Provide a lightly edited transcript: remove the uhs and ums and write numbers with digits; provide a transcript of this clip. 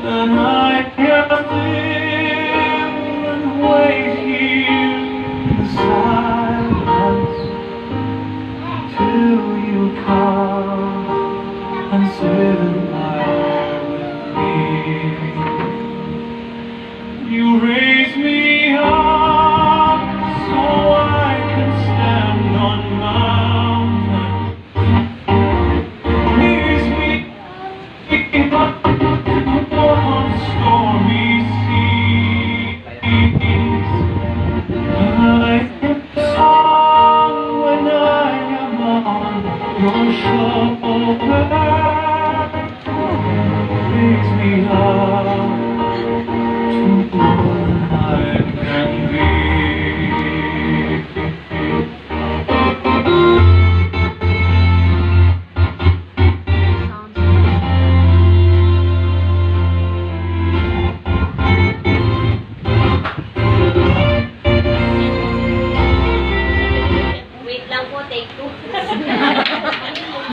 And I have live and wait here in silence till you come and sit there with me. You raise me up so I can stand on mountains. Raise me up on stormy seas. I sing a song when I am on your shore.